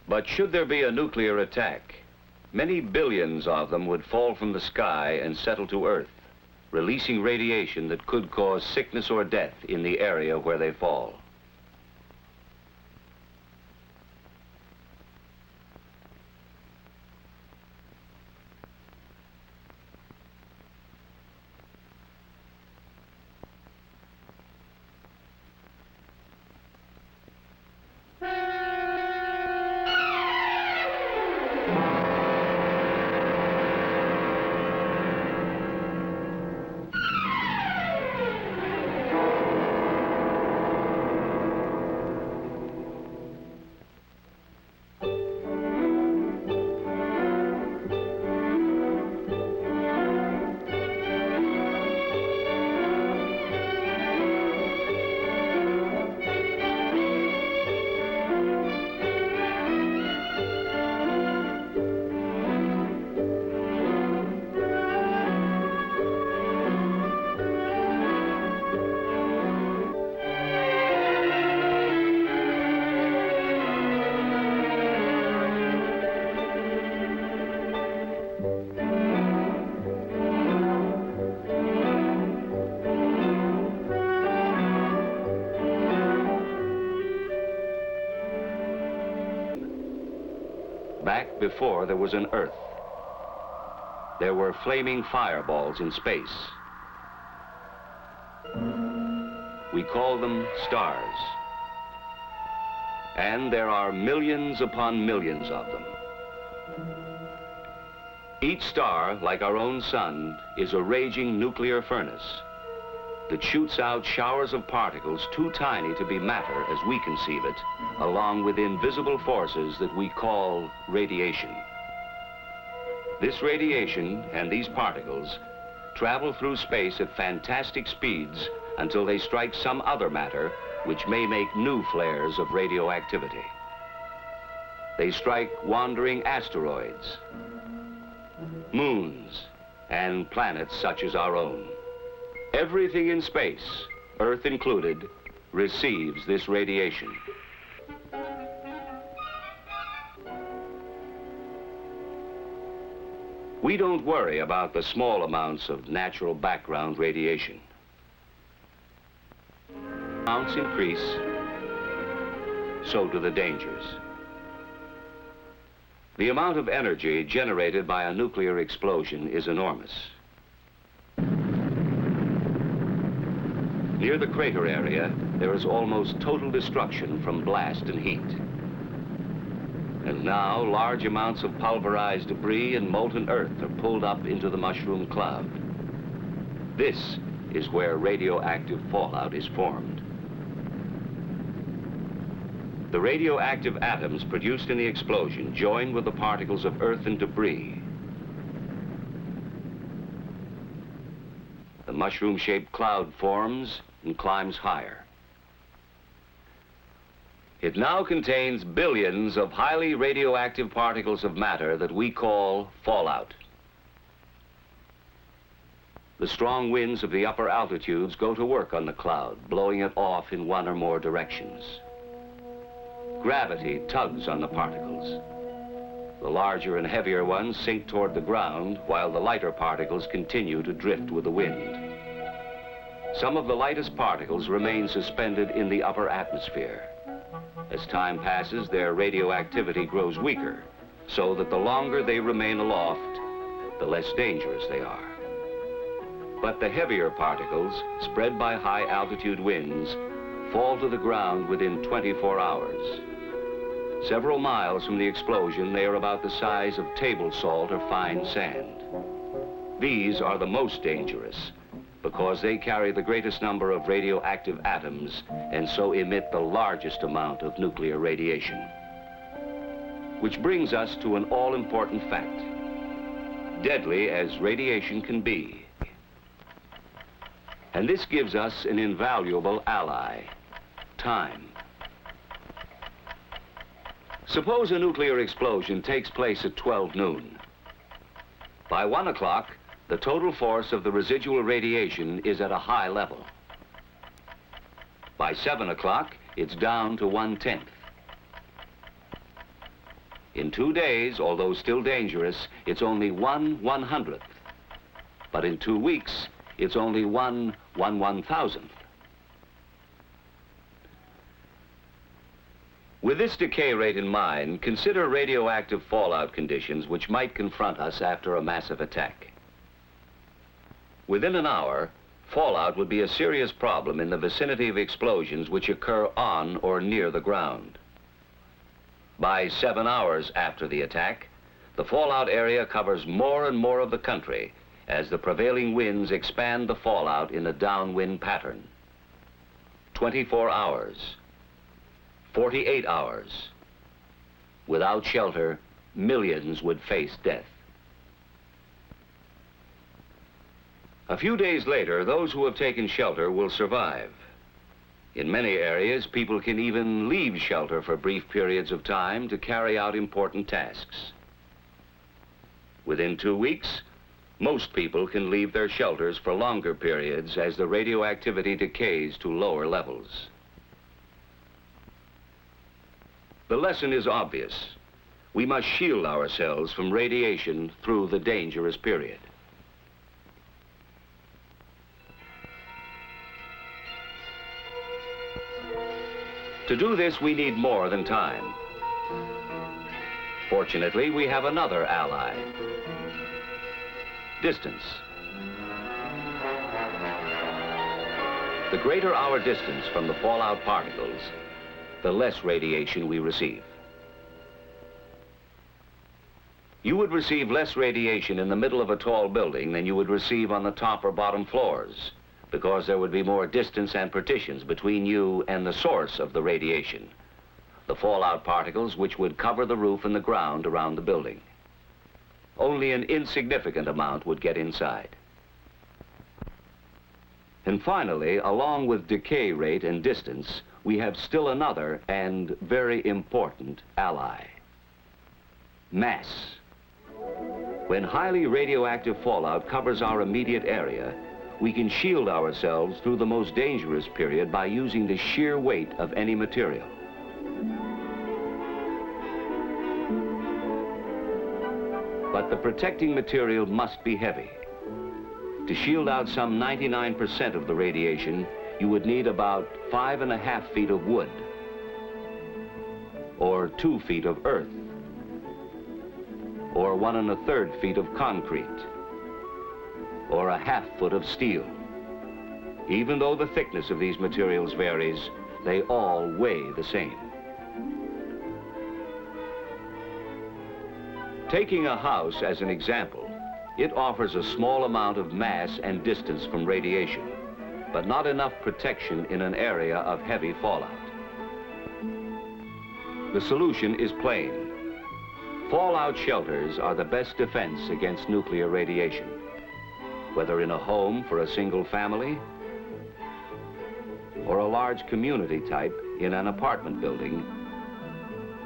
But should there be a nuclear attack, many billions of them would fall from the sky and settle to Earth, releasing radiation that could cause sickness or death in the area where they fall. Back before there was an Earth, there were flaming fireballs in space. We call them stars. And there are millions upon millions of them. Each star, like our own sun, is a raging nuclear furnace that shoots out showers of particles too tiny to be matter as we conceive it, along with invisible forces that we call radiation. This radiation and these particles travel through space at fantastic speeds until they strike some other matter which may make new flares of radioactivity. They strike wandering asteroids, moons, and planets such as our own. Everything in space, Earth included, receives this radiation. We don't worry about the small amounts of natural background radiation. Amounts increase, so do the dangers. The amount of energy generated by a nuclear explosion is enormous. Near the crater area, there is almost total destruction from blast and heat. And now, large amounts of pulverized debris and molten earth are pulled up into the mushroom cloud. This is where radioactive fallout is formed. The radioactive atoms produced in the explosion join with the particles of earth and debris. The mushroom-shaped cloud forms and climbs higher. It now contains billions of highly radioactive particles of matter that we call fallout. The strong winds of the upper altitudes go to work on the cloud, blowing it off in one or more directions. Gravity tugs on the particles. The larger and heavier ones sink toward the ground, while the lighter particles continue to drift with the wind. Some of the lightest particles remain suspended in the upper atmosphere. As time passes, their radioactivity grows weaker, so that the longer they remain aloft, the less dangerous they are. But the heavier particles, spread by high-altitude winds, fall to the ground within 24 hours. Several miles from the explosion, they are about the size of table salt or fine sand. These are the most dangerous, because they carry the greatest number of radioactive atoms and so emit the largest amount of nuclear radiation. Which brings us to an all-important fact. Deadly as radiation can be. And this gives us an invaluable ally, time. Suppose a nuclear explosion takes place at 12 noon. By 1 o'clock, the total force of the residual radiation is at a high level. By 7 o'clock, it's down to 1/10. In 2 days, although still dangerous, it's only 1/100th. But in 2 weeks, it's only 1/1,000th. With this decay rate in mind, consider radioactive fallout conditions which might confront us after a massive attack. Within an hour, fallout would be a serious problem in the vicinity of explosions which occur on or near the ground. By 7 hours after the attack, the fallout area covers more and more of the country as the prevailing winds expand the fallout in a downwind pattern. 24 hours, 48 hours. Without shelter, millions would face death. A few days later, those who have taken shelter will survive. In many areas, people can even leave shelter for brief periods of time to carry out important tasks. Within 2 weeks, most people can leave their shelters for longer periods as the radioactivity decays to lower levels. The lesson is obvious. We must shield ourselves from radiation through the dangerous period. To do this, we need more than time. Fortunately, we have another ally: distance. The greater our distance from the fallout particles, the less radiation we receive. You would receive less radiation in the middle of a tall building than you would receive on the top or bottom floors, because there would be more distance and partitions between you and the source of the radiation, the fallout particles which would cover the roof and the ground around the building. Only an insignificant amount would get inside. And finally, along with decay rate and distance, we have still another and very important ally: mass. When highly radioactive fallout covers our immediate area, we can shield ourselves through the most dangerous period by using the sheer weight of any material. But the protecting material must be heavy. To shield out some 99% of the radiation, you would need about 5.5 feet of wood, or 2 feet of earth, or 1 1/3 feet of concrete, or 1/2 foot of steel. Even though the thickness of these materials varies, they all weigh the same. Taking a house as an example, it offers a small amount of mass and distance from radiation, but not enough protection in an area of heavy fallout. The solution is plain. Fallout shelters are the best defense against nuclear radiation. Whether in a home for a single family or a large community type in an apartment building,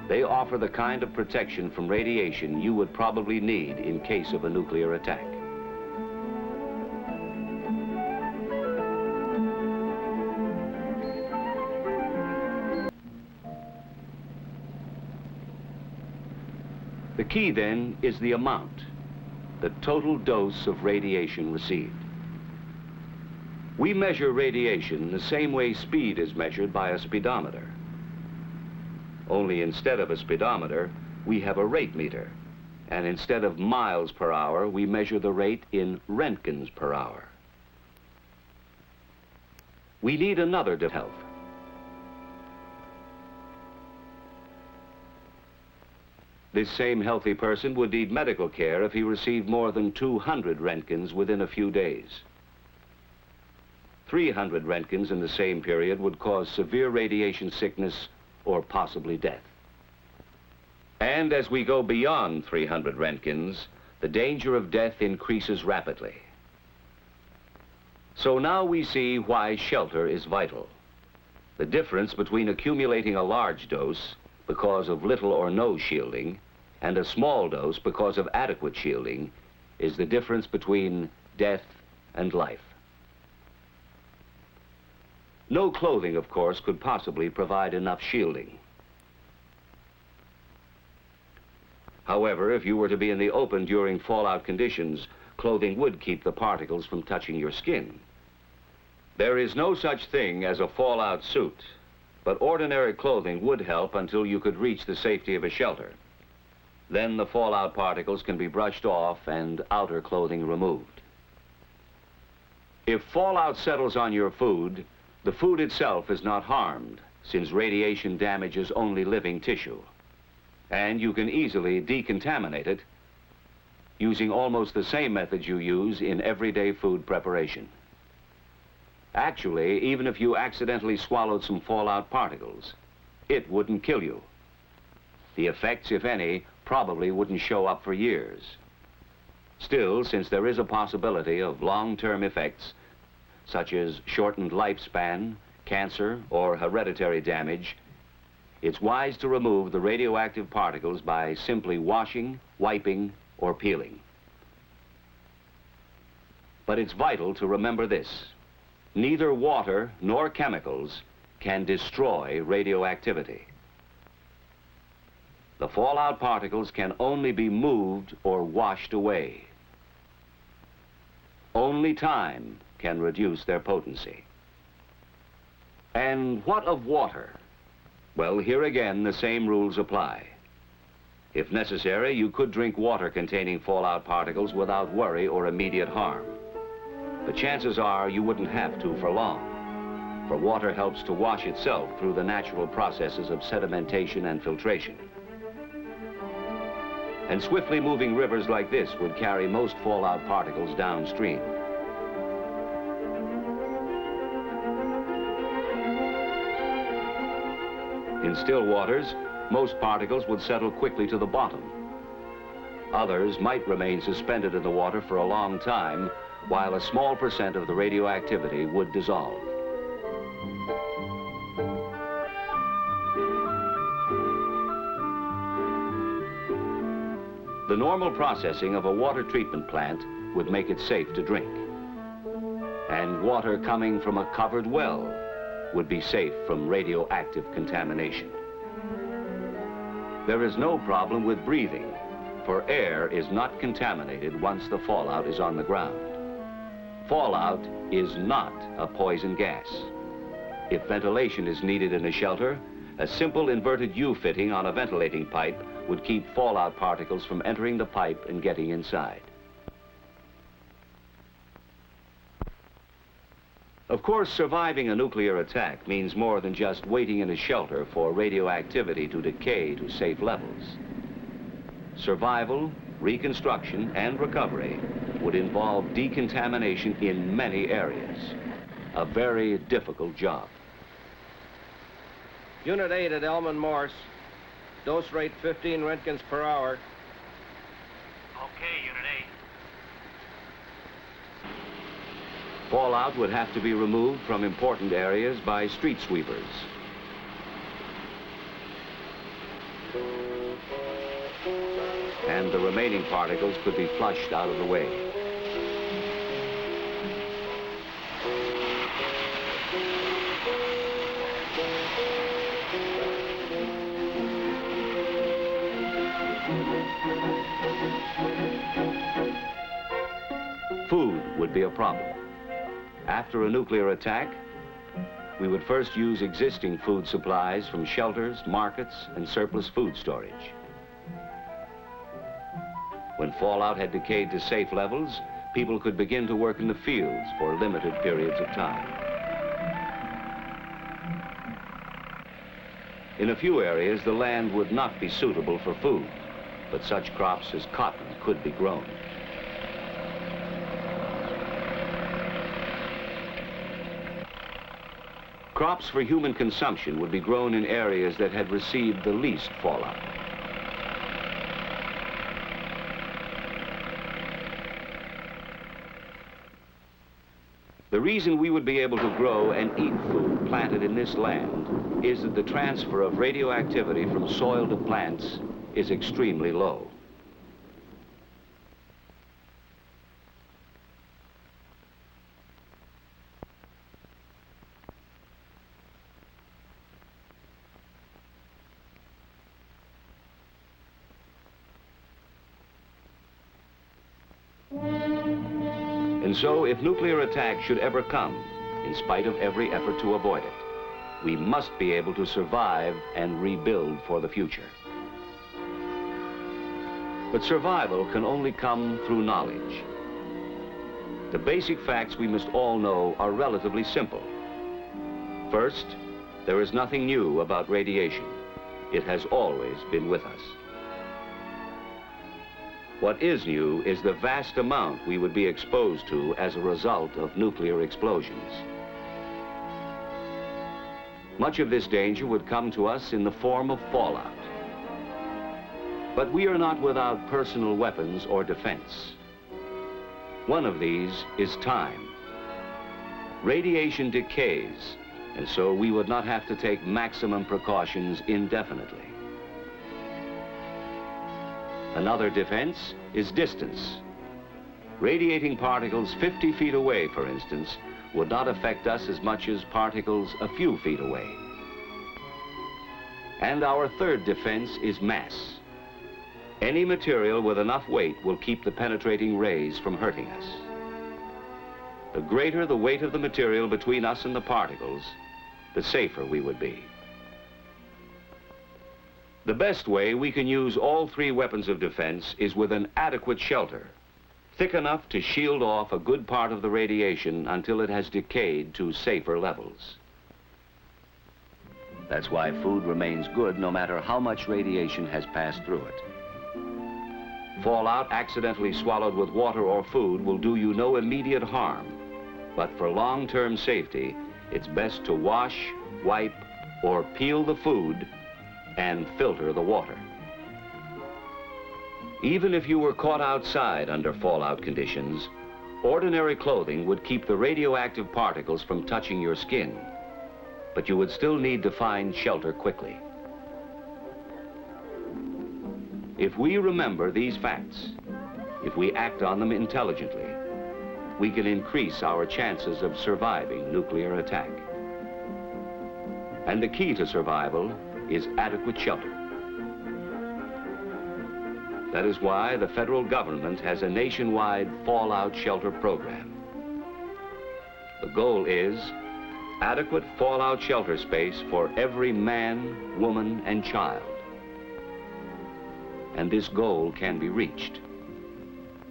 they offer the kind of protection from radiation you would probably need in case of a nuclear attack. The key then is the amount, the total dose of radiation received. We measure radiation the same way speed is measured by a speedometer. Only instead of a speedometer, we have a rate meter, and instead of miles per hour, we measure the rate in Roentgens per hour. We need another to health. This same healthy person would need medical care if he received more than 200 Roentgens within a few days. 300 Roentgens in the same period would cause severe radiation sickness or possibly death. And as we go beyond 300 Roentgens, the danger of death increases rapidly. So now we see why shelter is vital. The difference between accumulating a large dose because of little or no shielding and a small dose because of adequate shielding is the difference between death and life. No clothing, of course, could possibly provide enough shielding. However, if you were to be in the open during fallout conditions, clothing would keep the particles from touching your skin. There is no such thing as a fallout suit, but ordinary clothing would help until you could reach the safety of a shelter. Then the fallout particles can be brushed off and outer clothing removed. If fallout settles on your food, the food itself is not harmed, since radiation damages only living tissue. And you can easily decontaminate it using almost the same methods you use in everyday food preparation. Actually, even if you accidentally swallowed some fallout particles, it wouldn't kill you. The effects, if any, probably wouldn't show up for years. Still, since there is a possibility of long-term effects, such as shortened lifespan, cancer, or hereditary damage, it's wise to remove the radioactive particles by simply washing, wiping, or peeling. But it's vital to remember this: neither water nor chemicals can destroy radioactivity. The fallout particles can only be moved or washed away. Only time can reduce their potency. And what of water? Well, here again, the same rules apply. If necessary, you could drink water containing fallout particles without worry or immediate harm. But chances are you wouldn't have to for long, for water helps to wash itself through the natural processes of sedimentation and filtration. And swiftly moving rivers like this would carry most fallout particles downstream. In still waters, most particles would settle quickly to the bottom. Others might remain suspended in the water for a long time, while a small percent of the radioactivity would dissolve. The normal processing of a water treatment plant would make it safe to drink. And water coming from a covered well would be safe from radioactive contamination. There is no problem with breathing, for air is not contaminated once the fallout is on the ground. Fallout is not a poison gas. If ventilation is needed in a shelter, a simple inverted U-fitting on a ventilating pipe would keep fallout particles from entering the pipe and getting inside. Of course, surviving a nuclear attack means more than just waiting in a shelter for radioactivity to decay to safe levels. Survival, reconstruction, and recovery would involve decontamination in many areas. A very difficult job. Unit 8 at Elman Morse. Dose rate 15 Roentgens per hour. Okay, Unit 8. Fallout would have to be removed from important areas by street sweepers. And the remaining particles could be flushed out of the way. Food would be a problem. After a nuclear attack, we would first use existing food supplies from shelters, markets, and surplus food storage. When fallout had decayed to safe levels, people could begin to work in the fields for limited periods of time. In a few areas, the land would not be suitable for food, but such crops as cotton could be grown. Crops for human consumption would be grown in areas that had received the least fallout. The reason we would be able to grow and eat food planted in this land is that the transfer of radioactivity from soil to plants is extremely low. And so, if nuclear attack should ever come, in spite of every effort to avoid it, we must be able to survive and rebuild for the future. But survival can only come through knowledge. The basic facts we must all know are relatively simple. First, there is nothing new about radiation. It has always been with us. What is new is the vast amount we would be exposed to as a result of nuclear explosions. Much of this danger would come to us in the form of fallout. But we are not without personal weapons or defense. One of these is time. Radiation decays, and so we would not have to take maximum precautions indefinitely. Another defense is distance. Radiating particles 50 feet away, for instance, would not affect us as much as particles a few feet away. And our third defense is mass. Any material with enough weight will keep the penetrating rays from hurting us. The greater the weight of the material between us and the particles, the safer we would be. The best way we can use all three weapons of defense is with an adequate shelter, thick enough to shield off a good part of the radiation until it has decayed to safer levels. That's why food remains good no matter how much radiation has passed through it. Fallout accidentally swallowed with water or food will do you no immediate harm, but for long-term safety, it's best to wash, wipe, or peel the food and filter the water. Even if you were caught outside under fallout conditions, ordinary clothing would keep the radioactive particles from touching your skin, but you would still need to find shelter quickly. If we remember these facts, if we act on them intelligently, we can increase our chances of surviving nuclear attack. And the key to survival is adequate shelter. That is why the federal government has a nationwide fallout shelter program. The goal is adequate fallout shelter space for every man, woman, and child. And this goal can be reached.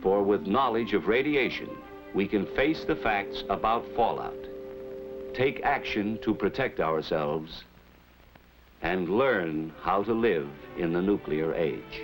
For with knowledge of radiation, we can face the facts about fallout, take action to protect ourselves, and learn how to live in the nuclear age.